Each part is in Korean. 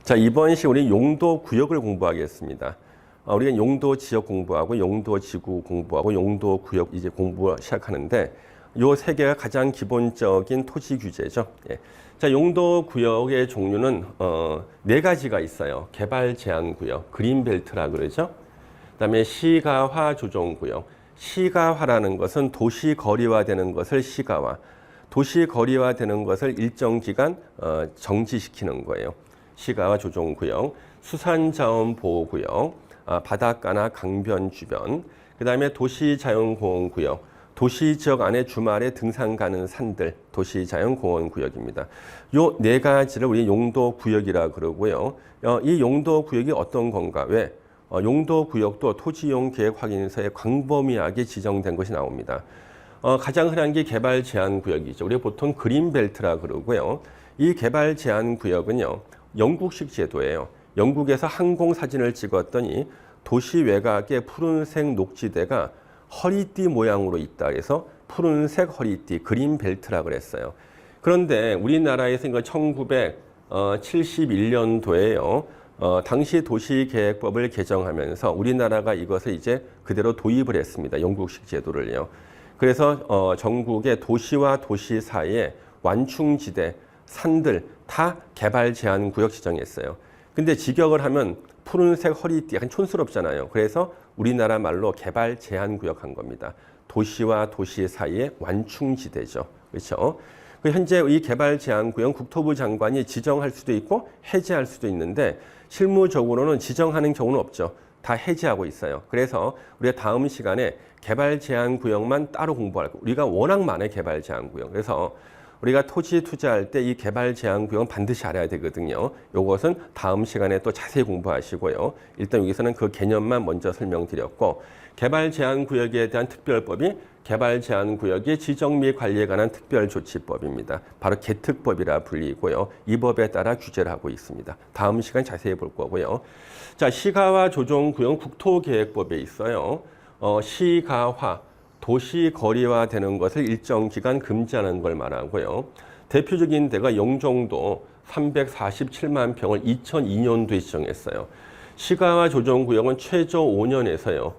자, 이번 시간 우리 용도 구역을 공부하겠습니다. 우리가 용도 지역 공부하고 용도 지구 공부하고 용도 구역 이제 공부 시작하는데 요 세 개가 가장 기본적인 토지 규제죠. 예. 자, 용도 구역의 종류는 네 가지가 있어요. 개발 제한 구역, 그린벨트라 그러죠. 그다음에 시가화 조정 구역. 시가화라는 것은 도시 거리화되는 것을 시가화, 도시 거리화되는 것을 일정 기간 정지시키는 거예요. 시가화 조정 구역, 수산자원 보호 구역, 바닷가나 강변 주변, 그다음에 도시 자연공원 구역, 도시 지역 안에 주말에 등산 가는 산들, 도시 자연공원 구역입니다. 요 네 가지를 우리 용도 구역이라 그러고요. 이 용도 구역이 어떤 건가? 왜? 용도 구역도 토지용 계획 확인서에 광범위하게 지정된 것이 나옵니다. 가장 흔한 게 개발 제한 구역이죠. 우리가 보통 그린벨트라 그러고요. 이 개발 제한 구역은요, 영국식 제도예요. 영국에서 항공 사진을 찍었더니 도시 외곽에 푸른색 녹지대가 허리띠 모양으로 있다 해서 푸른색 허리띠, 그린벨트라 그랬어요. 그런데 우리나라에서 이거 1971년도에요. 당시 도시계획법을 개정하면서 우리나라가 이것을 이제 그대로 도입을 했습니다. 영국식 제도를요. 그래서 전국의 도시와 도시 사이에 완충지대, 산들 다 개발 제한 구역 지정했어요. 근데 직역을 하면 푸른색 허리띠 약간 촌스럽잖아요. 그래서 우리나라 말로 개발 제한 구역 한 겁니다. 도시와 도시 사이에 완충지대죠. 그렇죠? 현재 이 개발 제한 구역 국토부 장관이 지정할 수도 있고 해제할 수도 있는데 실무적으로는 지정하는 경우는 없죠. 다 해제하고 있어요. 그래서 우리가 다음 시간에 개발 제한 구역만 따로 공부할 거예요. 우리가 워낙 많아요. 개발 제한 구역. 그래서 우리가 토지 투자할 때 이 개발 제한 구역은 반드시 알아야 되거든요. 이것은 다음 시간에 또 자세히 공부하시고요. 일단 여기서는 그 개념만 먼저 설명드렸고, 개발 제한 구역에 대한 특별법이 개발 제한 구역의 지정 및 관리에 관한 특별조치법입니다. 바로 개특법이라 불리고요. 이 법에 따라 규제를 하고 있습니다. 다음 시간 자세히 볼 거고요. 자, 시가화 조정 구역은 국토계획법에 있어요. 시가화, 도시 거리화되는 것을 일정 기간 금지하는 걸 말하고요. 대표적인 데가 영종도 347만 평을 2002년도에 지정했어요. 시가화 조정 구역은 최저 5년에서요.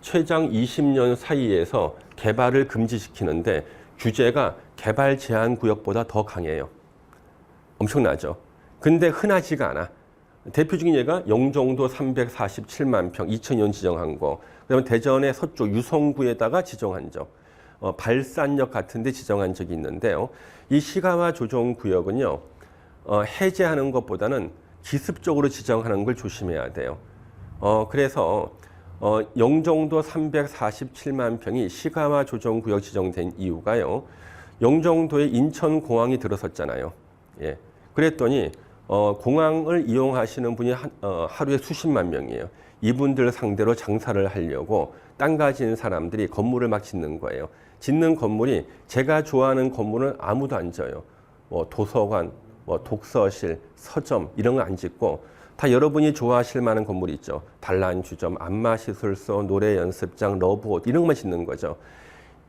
최장 20년 사이에서 개발을 금지시키는데 규제가 개발 제한 구역보다 더 강해요. 엄청나죠? 근데 흔하지가 않아. 대표적인 예가 영종도 347만 평 2000년 지정한 거. 그다음에 대전의 서쪽 유성구에다가 지정한 적. 발산역 같은 데 지정한 적이 있는데요. 이 시가화 조정 구역은요. 해제하는 것보다는 기습적으로 지정하는 걸 조심해야 돼요. 그래서 영종도 347만 평이 시가화 조정 구역 지정된 이유가요. 영종도에 인천공항이 들어섰잖아요. 예. 그랬더니 공항을 이용하시는 분이 하루에 수십만 명이에요. 이분들 상대로 장사를 하려고 땅 가진 사람들이 건물을 막 짓는 거예요. 짓는 건물이 제가 좋아하는 건물은 아무도 안 져요. 뭐 도서관, 뭐 독서실, 서점 이런 거 안 짓고 다 여러분이 좋아하실 만한 건물이 있죠. 단란주점, 안마시술소, 노래연습장, 러브홀 이런 것만 짓는 거죠.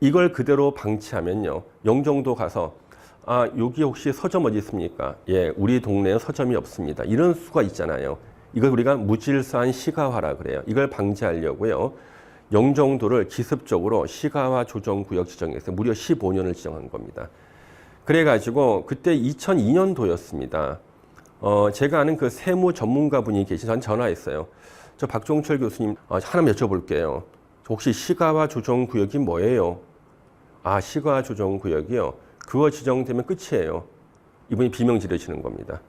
이걸 그대로 방치하면요. 영종도 가서 여기 혹시 서점 어디 있습니까? 예, 우리 동네에 서점이 없습니다. 이런 수가 있잖아요. 이걸 우리가 무질서한 시가화라 그래요. 이걸 방지하려고요. 영종도를 기습적으로 시가화 조정구역 지정해서 무려 15년을 지정한 겁니다. 그래가지고 그때 2002년도였습니다. 제가 아는 그 세무 전문가 분이 계셔서 전화했어요. 저 박종철 교수님 하나만 여쭤볼게요. 혹시 시가화 조정구역이 뭐예요? 시가화 조정구역이요. 그거 지정되면 끝이에요. 이분이 비명 지르시는 겁니다.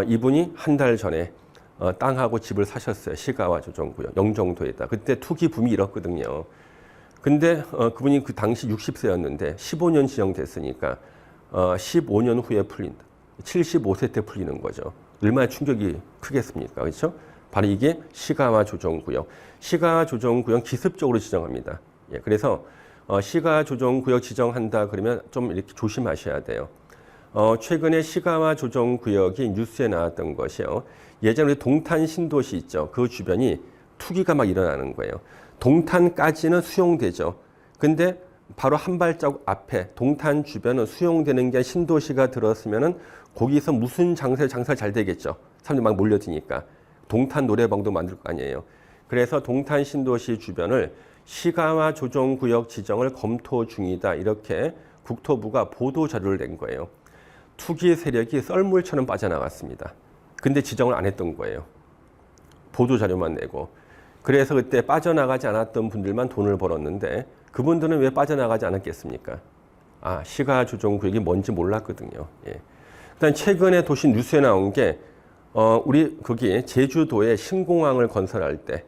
이분이 한 달 전에 땅하고 집을 사셨어요. 시가화 조정구역 영종도에다. 그때 투기 붐이 일었거든요. 근데 그분이 그 당시 60세였는데 15년 지정됐으니까 15년 후에 풀린다. 75세 때 풀리는 거죠. 얼마나 충격이 크겠습니까? 그렇죠? 바로 이게 시가화 조정구역. 시가화 조정구역 기습적으로 지정합니다. 예, 그래서 시가화 조정구역 지정한다 그러면 좀 이렇게 조심하셔야 돼요. 최근에 시가화 조정구역이 뉴스에 나왔던 것이요. 예전에 우리 동탄 신도시 있죠. 그 주변이 투기가 막 일어나는 거예요. 동탄까지는 수용되죠. 근데 바로 한 발자국 앞에 동탄 주변은 수용되는 게 신도시가 들었으면은 거기서 무슨 장사 잘 되겠죠. 사람들이 막 몰려드니까. 동탄 노래방도 만들 거 아니에요. 그래서 동탄 신도시 주변을 시가와 조정구역 지정을 검토 중이다. 이렇게 국토부가 보도 자료를 낸 거예요. 투기 세력이 썰물처럼 빠져나갔습니다. 근데 지정을 안 했던 거예요. 보도 자료만 내고. 그래서 그때 빠져나가지 않았던 분들만 돈을 벌었는데 그분들은 왜 빠져나가지 않았겠습니까? 아, 시가 조정구역이 뭔지 몰랐거든요. 예. 일단 최근에 도시 뉴스에 나온 게 우리 거기 제주도에 신공항을 건설할 때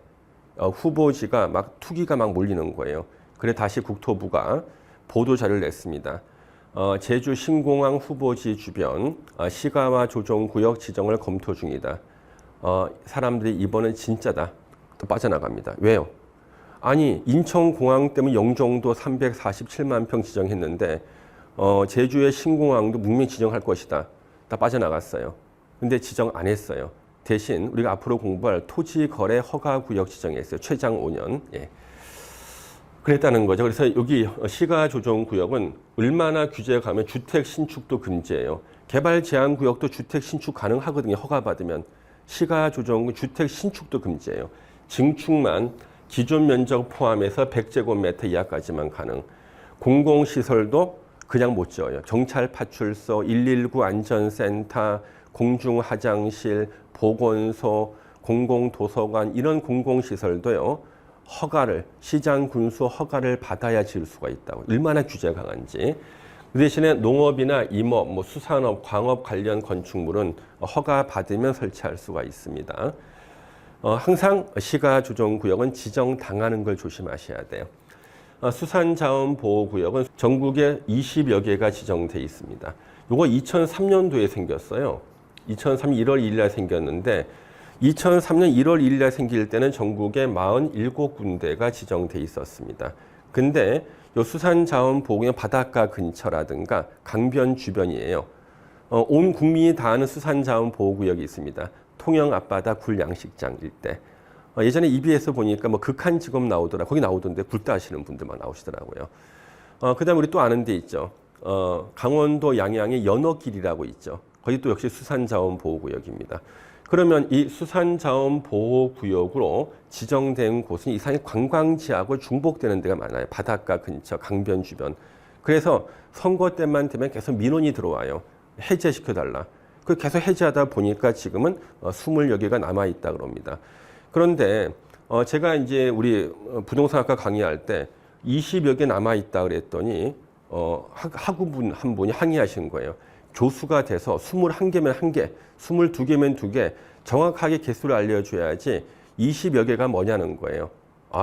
후보지가 막 투기가 막 몰리는 거예요. 그래 다시 국토부가 보도 자료를 냈습니다. 제주 신공항 후보지 주변 시가와 조정구역 지정을 검토 중이다. 사람들이 이번엔 진짜다. 또 빠져나갑니다. 왜요? 아니 인천공항 때문에 영종도 347만 평 지정했는데 제주의 신공항도 분명히 지정할 것이다. 다 빠져나갔어요. 근데 지정 안 했어요. 대신 우리가 앞으로 공부할 토지거래 허가구역 지정했어요. 최장 5년. 예. 그랬다는 거죠. 그래서 여기 시가조정구역은 얼마나 규제가 가면 주택 신축도 금지예요. 개발 제한 구역도 주택 신축 가능하거든요. 허가받으면. 시가조정구 주택 신축도 금지예요. 증축만 기존 면적 포함해서 100제곱미터 이하까지만 가능. 공공시설도 그냥 못 지어요. 경찰 파출소, 119 안전센터, 공중화장실, 보건소, 공공도서관 이런 공공시설도요. 허가를 시장 군수 허가를 받아야 지을 수가 있다고. 얼마나 규제가 강한지. 그 대신에 농업이나 임업, 뭐 수산업, 광업 관련 건축물은 허가 받으면 설치할 수가 있습니다. 항상 시가조정구역은 지정당하는 걸 조심하셔야 돼요. 수산자원보호구역은 전국에 20여 개가 지정돼 있습니다. 이거 2003년도에 생겼어요. 2003년 1월 1일 날 생겼는데 2003년 1월 1일 날 생길 때는 전국에 47군데가 지정돼 있었습니다. 근데 이 수산자원보호구역 바닷가 근처라든가 강변 주변이에요. 온 국민이 다 아는 수산자원보호구역이 있습니다. 통영 앞바다 굴양식장 일대. 예전에 EBS 보니까 뭐 극한 직업 나오더라. 거기 나오던데 굴 따시는 분들만 나오시더라고요. 그다음에 우리 또 아는 데 있죠. 강원도 양양의 연어길이라고 있죠. 거기 또 역시 수산자원보호구역입니다. 그러면 이 수산자원보호구역으로 지정된 곳은 이상의 관광지하고 중복되는 데가 많아요. 바닷가 근처, 강변 주변. 그래서 선거 때만 되면 계속 민원이 들어와요. 해제시켜달라. 그 계속 해제하다 보니까 지금은 20여 개가 남아있다 그럽니다. 그런데 제가 이제 우리 부동산학과 강의할 때 20여 개 남아있다 그랬더니 학우분 한 분이 항의하신 거예요. 교수가 돼서 21개면 1개, 22개면 2개 정확하게 개수를 알려줘야지 20여 개가 뭐냐는 거예요.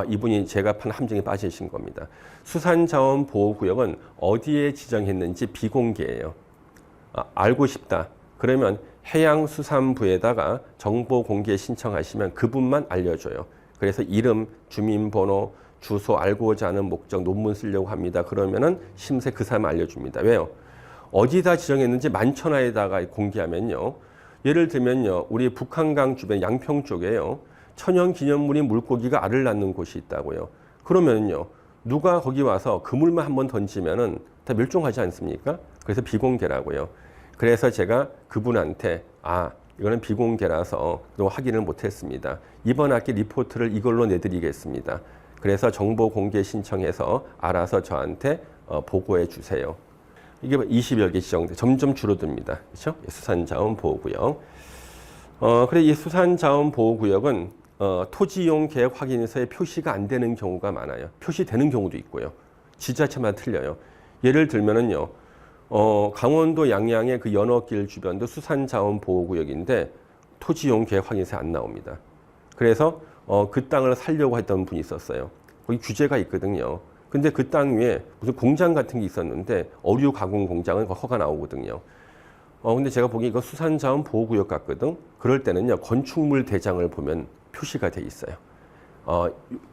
이분이 제가 판 함정에 빠지신 겁니다. 수산자원보호구역은 어디에 지정했는지 비공개예요. 알고 싶다. 그러면 해양수산부에다가 정보 공개 신청하시면 그분만 알려줘요. 그래서 이름, 주민번호, 주소, 알고자 하는 목적, 논문 쓰려고 합니다. 그러면은 심세 그 사람 알려줍니다. 왜요? 어디다 지정했는지 만천하에다가 공개하면요. 예를 들면요. 우리 북한강 주변 양평 쪽에요. 천연기념물이 물고기가 알을 낳는 곳이 있다고요. 그러면요. 누가 거기 와서 그물만 한번 던지면은 다 멸종하지 않습니까? 그래서 비공개라고요. 그래서 제가 그분한테 이거는 비공개라서 확인을 못했습니다. 이번 학기 리포트를 이걸로 내드리겠습니다. 그래서 정보 공개 신청해서 알아서 저한테 보고해 주세요. 이게 20여 개 지정돼 점점 줄어듭니다. 그렇죠? 수산자원보호구역. 그래 이 수산자원보호구역은 토지이용 계획 확인서에 표시가 안 되는 경우가 많아요. 표시되는 경우도 있고요. 지자체마다 틀려요. 예를 들면은요. 강원도 양양의 그 연어길 주변도 수산자원보호구역인데 토지이용 계획 확인서에 안 나옵니다. 그래서 그 땅을 살려고 했던 분이 있었어요. 거기 규제가 있거든요. 근데 그 땅 위에 무슨 공장 같은 게 있었는데 어류 가공 공장은 허가 나오거든요. 근데 제가 보기에 이거 수산자원보호구역 같거든. 그럴 때는요 건축물 대장을 보면 표시가 돼 있어요.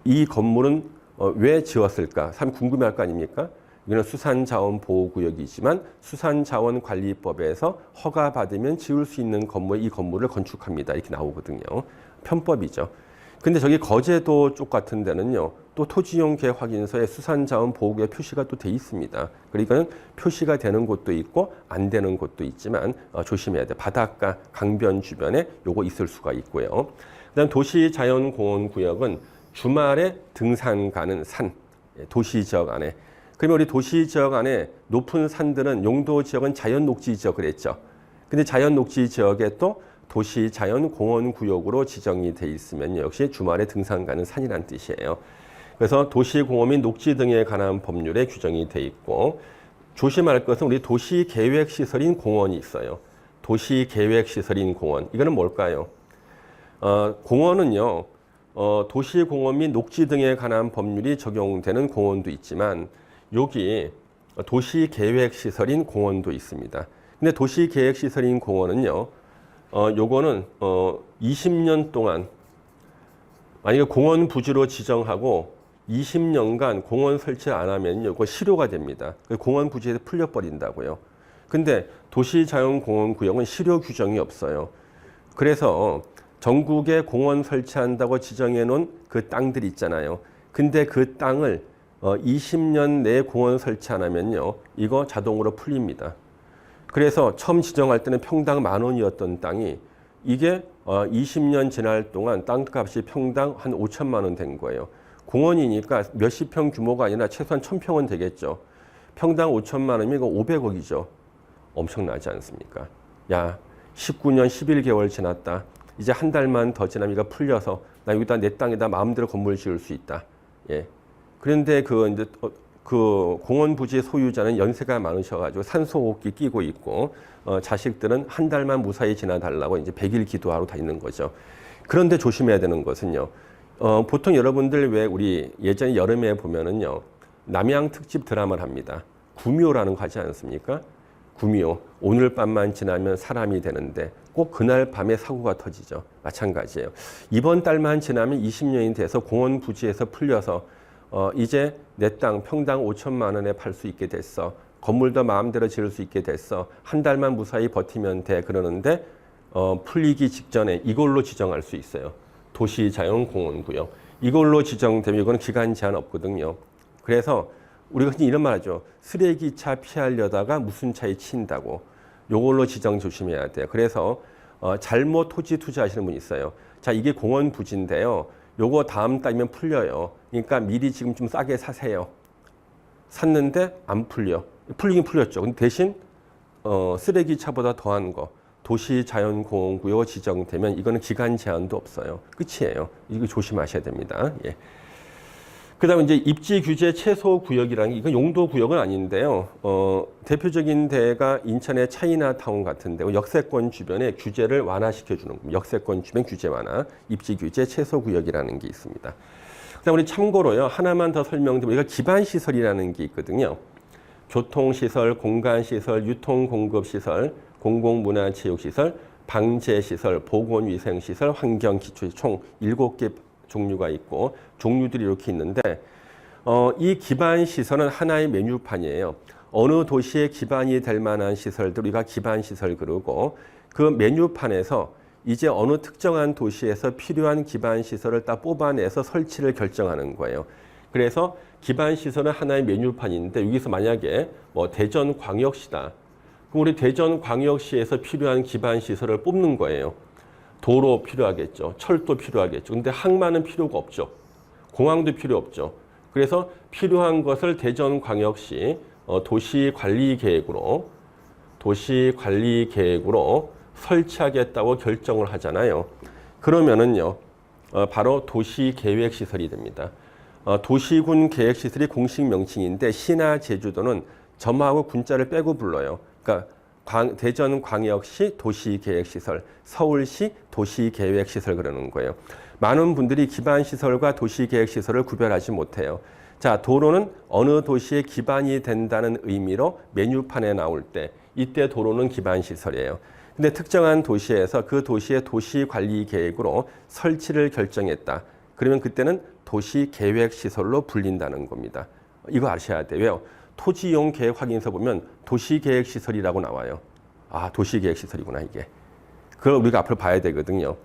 이 건물은 왜 지었을까? 사람 궁금해할 거 아닙니까? 이거는 수산자원보호구역이지만 수산자원관리법에서 허가받으면 지을 수 있는 건물, 이 건물을 건축합니다. 이렇게 나오거든요. 편법이죠. 근데 저기 거제도 쪽 같은 데는요, 또 토지용 계획 확인서에 수산자원 보호구역 표시가 또 돼 있습니다. 그러니까 표시가 되는 곳도 있고 안 되는 곳도 있지만 조심해야 돼. 바닷가, 강변 주변에 요거 있을 수가 있고요. 그다음 도시자연공원구역은 주말에 등산 가는 산, 도시지역 안에. 그러면 우리 도시지역 안에 높은 산들은 용도 지역은 자연녹지 지역 그랬죠. 근데 자연녹지 지역에 또 도시자연공원구역으로 지정이 돼 있으면 역시 주말에 등산 가는 산이란 뜻이에요. 그래서 도시공원 및 녹지 등에 관한 법률에 규정이 돼 있고 조심할 것은 우리 도시계획시설인 공원이 있어요. 도시계획시설인 공원. 이거는 뭘까요? 공원은요. 도시공원 및 녹지 등에 관한 법률이 적용되는 공원도 있지만 여기 도시계획시설인 공원도 있습니다. 근데 도시계획시설인 공원은요. 요거는 20년 동안 만약에 공원 부지로 지정하고 20년간 공원 설치 안 하면 요거 실효가 됩니다. 공원 부지에서 풀려버린다고요. 근데 도시자연공원구역은 실효 규정이 없어요. 그래서 전국에 공원 설치한다고 지정해 놓은 그 땅들 있잖아요. 근데 그 땅을 20년 내에 공원 설치 안 하면요. 이거 자동으로 풀립니다. 그래서 처음 지정할 때는 평당 10,000원이었던 땅이 이게 20년 지날 동안 땅값이 평당 한 5천만 원 된 거예요. 공원이니까 몇십 평 규모가 아니라 최소한 1,000평은 되겠죠. 평당 5천만 원이면 이거 500억이죠. 엄청나지 않습니까? 야, 19년 11개월 지났다. 이제 한 달만 더 지나면 이거 풀려서 나 여기다 내 땅에다 마음대로 건물 지을 수 있다. 예. 그런데 이제 그 공원 부지 소유자는 연세가 많으셔가지고 산소호흡기 끼고 있고 자식들은 한 달만 무사히 지나달라고 이제 100일 기도하러 다니는 거죠. 그런데 조심해야 되는 것은요. 보통 여러분들 왜 우리 예전에 여름에 보면은요. 남양 특집 드라마를 합니다. 구미호라는 거 하지 않습니까? 구미호. 오늘 밤만 지나면 사람이 되는데 꼭 그날 밤에 사고가 터지죠. 마찬가지예요. 이번 달만 지나면 20년이 돼서 공원 부지에서 풀려서 이제 내 땅 평당 5천만 원에 팔 수 있게 됐어. 건물도 마음대로 지을 수 있게 됐어. 한 달만 무사히 버티면 돼. 그러는데 풀리기 직전에 이걸로 지정할 수 있어요. 도시자연공원구역. 이걸로 지정되면 이거는 기간 제한 없거든요. 그래서 우리가 이런 말 하죠. 쓰레기차 피하려다가 무슨 차에 치인다고. 요걸로 지정 조심해야 돼요. 그래서 잘못 토지 투자하시는 분이 있어요. 자, 이게 공원 부지인데요. 요거 다음 달이면 풀려요. 그러니까 미리 지금 좀 싸게 사세요. 샀는데 안 풀려. 풀리긴 풀렸죠. 근데 대신 쓰레기차보다 더한 거. 도시자연공원구역 지정되면 이거는 기간 제한도 없어요. 끝이에요. 이거 조심하셔야 됩니다. 예. 그다음에 이제 입지 규제 최소 구역이라는 게 이건 용도 구역은 아닌데요. 대표적인 데가 인천의 차이나타운 같은 데 역세권 주변에 규제를 완화시켜 주는 겁니다. 역세권 주변 규제 완화, 입지 규제 최소 구역이라는 게 있습니다. 그다음 우리 참고로요. 하나만 더 설명드리면 우리가 기반 시설이라는 게 있거든요. 교통시설, 공간시설, 유통공급시설, 공공문화체육시설, 방제시설, 보건위생시설, 환경기초시설 총 7개 종류가 있고 종류들이 이렇게 있는데 이 기반 시설은 하나의 메뉴판이에요. 어느 도시에 기반이 될 만한 시설들 우리가 기반 시설 그러고 그 메뉴판에서 이제 어느 특정한 도시에서 필요한 기반 시설을 딱 뽑아내서 설치를 결정하는 거예요. 그래서 기반 시설은 하나의 메뉴판인데 여기서 만약에 뭐 대전광역시다. 그럼 우리 대전광역시에서 필요한 기반 시설을 뽑는 거예요. 도로 필요하겠죠. 철도 필요하겠죠. 근데 항만은 필요가 없죠. 공항도 필요 없죠. 그래서 필요한 것을 대전광역시 도시관리계획으로 설치하겠다고 결정을 하잖아요. 그러면은요, 바로 도시계획시설이 됩니다. 도시군 계획시설이 공식 명칭인데 시나 제주도는 점하고 군자를 빼고 불러요. 그러니까 대전광역시 도시계획시설, 서울시 도시계획시설 그러는 거예요. 많은 분들이 기반시설과 도시계획시설을 구별하지 못해요. 자, 도로는 어느 도시에 기반이 된다는 의미로 메뉴판에 나올 때 이때 도로는 기반시설이에요. 근데 특정한 도시에서 그 도시의 도시관리계획으로 설치를 결정했다. 그러면 그때는 도시계획시설로 불린다는 겁니다. 이거 아셔야 돼요. 왜요? 토지용 계획 확인서 보면 도시계획시설이라고 나와요. 아, 도시계획시설이구나 이게. 그걸 우리가 앞으로 봐야 되거든요.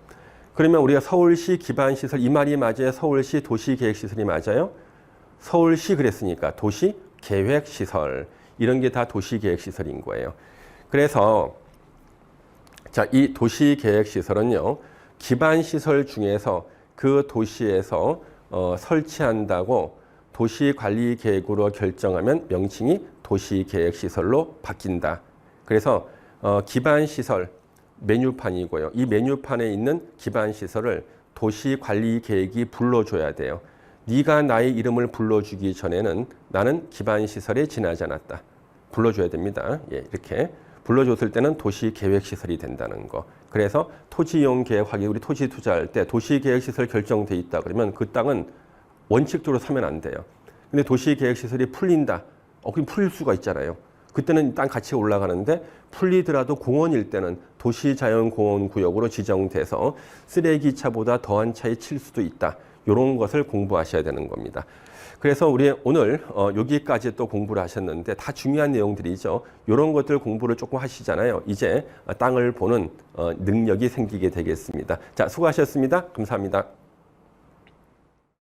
그러면 우리가 서울시 기반시설 이 말이 맞아요? 서울시 도시계획시설이 맞아요? 서울시 그랬으니까 도시계획시설 이런 게 다 도시계획시설인 거예요. 그래서 자, 이 도시계획시설은요. 기반시설 중에서 그 도시에서 설치한다고 도시관리계획으로 결정하면 명칭이 도시계획시설로 바뀐다. 그래서 기반시설 메뉴판이고요. 이 메뉴판에 있는 기반시설을 도시관리계획이 불러줘야 돼요. 네가 나의 이름을 불러주기 전에는 나는 기반시설에 지나지 않았다. 불러줘야 됩니다. 예, 이렇게 불러줬을 때는 도시계획시설이 된다는 거. 그래서 토지이용계획 우리 토지 투자할 때 도시계획시설 결정돼 있다 그러면 그 땅은 원칙적으로 사면 안 돼요. 근데 도시계획시설이 풀린다. 그럼 풀릴 수가 있잖아요. 그때는 땅 가치가 올라가는데 풀리더라도 공원일 때는 도시자연공원구역으로 지정돼서 쓰레기차보다 더한 차에 칠 수도 있다. 이런 것을 공부하셔야 되는 겁니다. 그래서 우리 오늘 여기까지 또 공부를 하셨는데 다 중요한 내용들이죠. 이런 것들 공부를 조금 하시잖아요. 이제 땅을 보는 능력이 생기게 되겠습니다. 자, 수고하셨습니다. 감사합니다.